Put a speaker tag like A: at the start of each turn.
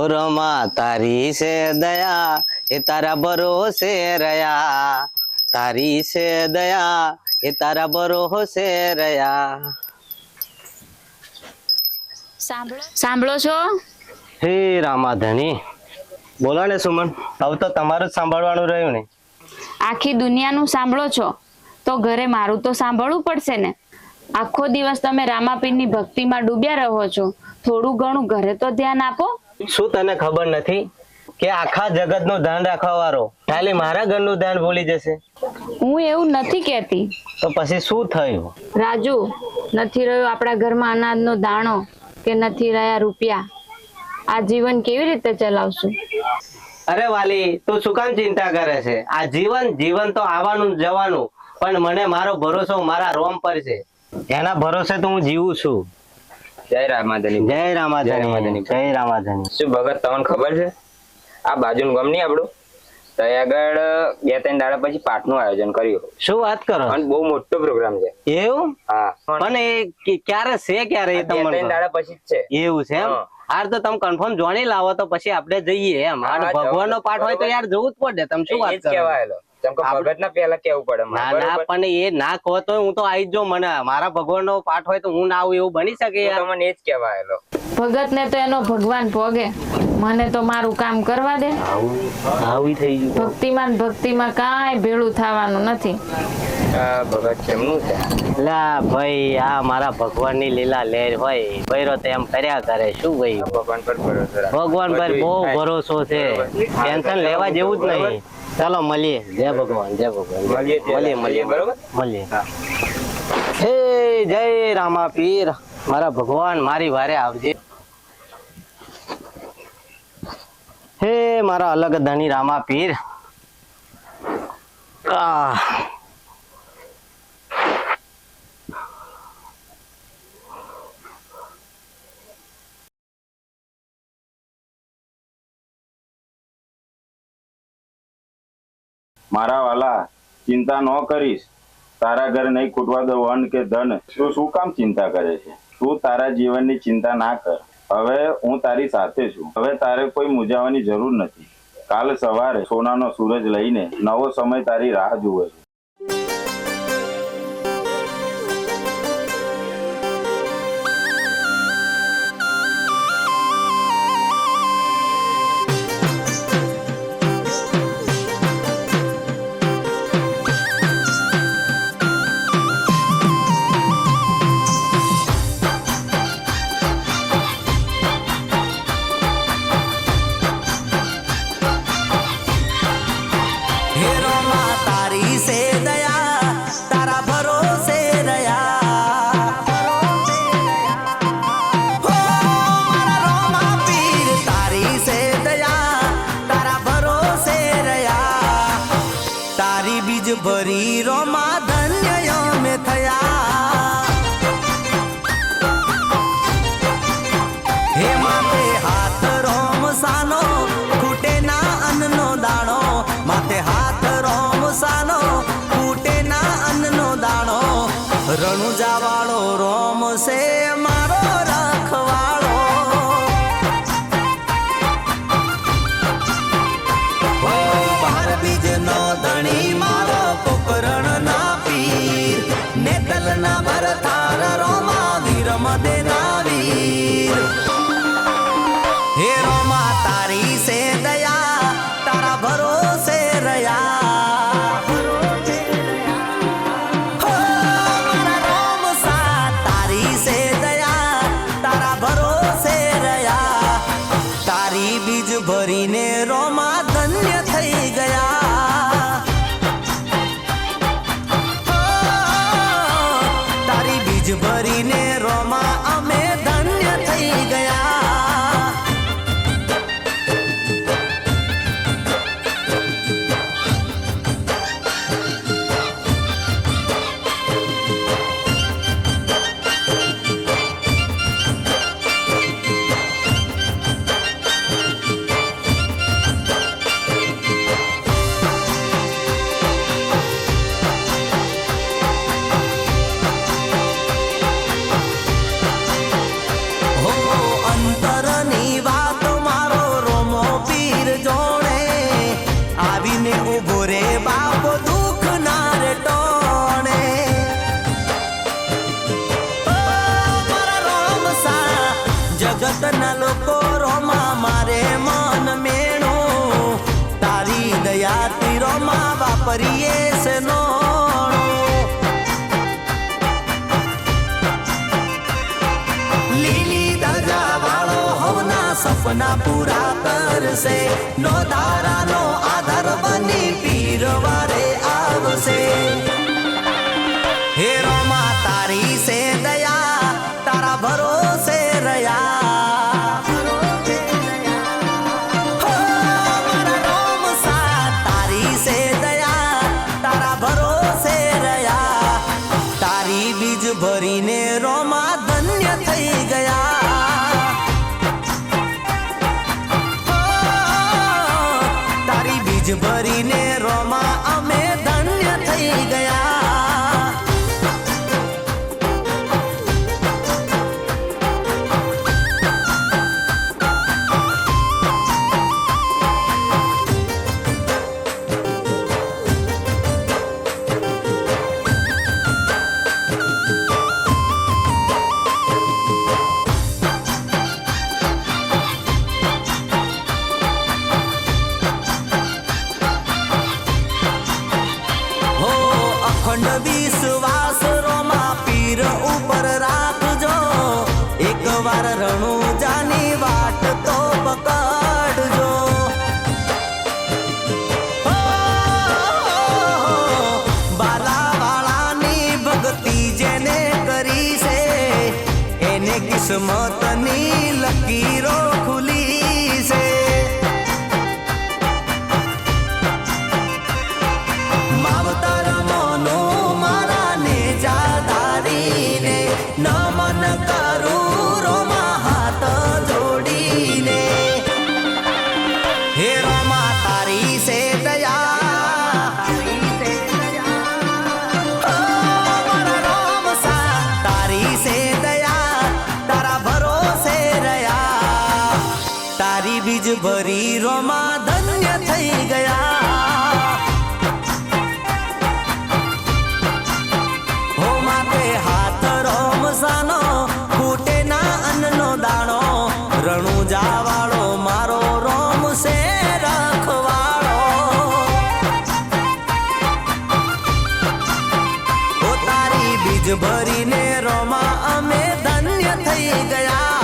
A: रमा तारी से दया ये तारा भरोसे रया, तारी से दया ये तारा भरोसे रया।
B: સાંભળો છો?
A: હે રામાધણી, બોલો ને સુમન, હવે તો તમારું જ સાંભળવાનું રહ્યું ને.
B: આખી દુનિયાનું સાંભળો છો તો ઘરે મારું તો સાંભળવું પડશે ને. આખો દિવસ તમે રામાપીરની ભક્તિમાં ડૂબ્યા રહો છો, થોડું ઘણું ઘરે તો ધ્યાન આપો.
A: શું તને ખબર નથી કે આખા જગતનું ધ્યાન રાખવા વાળો ખાલી મારા ઘરનું ધ્યાન ભૂલી જશે?
B: હું એવું નથી કહેતી.
A: તો પછી શું થયું?
B: રાજુ, નથી રહ્યો આપણા ઘરમાં અનાજનો દાણો કે નથી રહ્યા રૂપિયા, આ જીવન કેવી રીતે ચલાવશું?
A: અરે વાલી, તું શું કામ ચિંતા કરે છે? આ જીવન તો આવવાનું જવાનું, પણ મને મારો ભરોસો મારા રોમ પર છે, એના ભરોસે તો હું જીવું છું.
C: જય રામાધણી.
A: જય રામાધણી. જય રામાધણી.
C: શું ભગત, તમને ખબર છે આ બાજુનું ગામ નહીં આપણું, ત્યાં આગળ 2-3 દાડા પછી પાઠનું આયોજન કર્યું.
A: શું વાત કરો?
C: અને બહુ મોટો પ્રોગ્રામ છે.
A: એવું?
C: હા,
A: પણ એ ક્યારે છે? ક્યારે?
C: 2-3 દાડા પછી જ છે.
A: એવું છે એમ? હાર તો તમે કન્ફર્મ જોણી લાવો તો પછી આપણે જઈએ એમ. અને ભગવાનનો પાઠ હોય તો યાર જવું જ પડે. તમે શું વાત કરો?
C: ભગત ના પેલા કેવું પડે.
A: ના, પણ એ ના કહો તો હું તો આવી જ જો. મને મારા ભગવાનનો પાઠ હોય તો હું ના આવું એવું બની શકે યાર?
C: તમને એ જ કહેવાયેલો.
B: ભગત ને તો એનો ભગવાન ભોગે, મને તો મારું કામ કરવા દે.
A: આવું થઈ ગયું.
B: ભક્તિમાં કાંઈ ભેળું થવાનું નથી.
C: ભગત કેમનું છે?
A: લા ભાઈ, આ મારા ભગવાનની લીલા લહેર હોય, ભૈરો તો એમ કર્યા કરે. શું ભાઈ,
C: ભગવાન પર ભરોસો રાખો.
A: ભગવાન પર બહુ ભરોસો છે, ટેન્શન લેવા જેવું જ નહીં. ચાલો મળીએ. જય ભગવાન. જય ભગવાન. મળીએ.
C: બરોબર,
A: મળીએ. હે જય રામા પીર, મારા ભગવાન મારી વારે આવજે. હે મારા અલગ ધણી રામા પીર.
D: મારા વાલા, ચિંતા ન કરીશ. તારા ઘર નહીં ખૂટવા દો અન્ન કે ધન. તું શું કામ ચિંતા કરે છે? તું તારા જીવનની ચિંતા ના કર. હવે હું તારી સાથે છું. હવે તારે કોઈ મૂંઝાવાની જરૂર નથી. કાલ સવારે સોનાનો સૂરજ લઈને નવો સમય તારી રાહ જુએ છે.
E: ભરી રોમા ધન્ય અમે થયા. હે માથે હાથ રોમ સાનો, ખૂટે ના અન્નનો દાણો. માથે હાથ રોમ સાનો, ખૂટે ના અન્નનો દાણો. રણુજા વાળો રોમ છે મારો રખવાળો. બીજ નો ધણી મારો પોકરણ સપના પૂરા કરશે નો ધારાનો આધાર બની પીર વારે આવશે હે રોમા તારી સે દયા તારા ભરોસે રહ્યા હો, મારા રોમ સા તારી સે દયા તારા ભરોસે રહ્યા તારી બીજ ભરીને રોમા ધન્ય થઈ ગયા તારી બીજ ભરીને રોમા અમે ધન્ય થઈ ગયા હો અખંડ વિશ્વાસ રોમા પીર ઉપર રાખજો એકવાર રણુજાની વાટ તો પકડજો હો, બાલાવાળાની ભક્તિ જેને કરી છે એને કિસ્મતની લકીરો ખુલી છે માવતર મોનો મારા ને જાધારીને નમન કરું રોમા હાથ જોડીને હે રોમા તારી સે દયા ઓ, મારા રોમ સા તારી સે દયા તારા ભરોસે રહ્યા તારી બીજ ભરી રોમા ધન્ય થઈ ગયા હો માતે હાથ રોમ સાનો ફૂટે ના અન્નનો દાણો રણુજા વાળો મારો રોમ સે રખવાળો ઓ તારી બીજ ભરીને રોમા અમે ધન્ય થઈ ગયા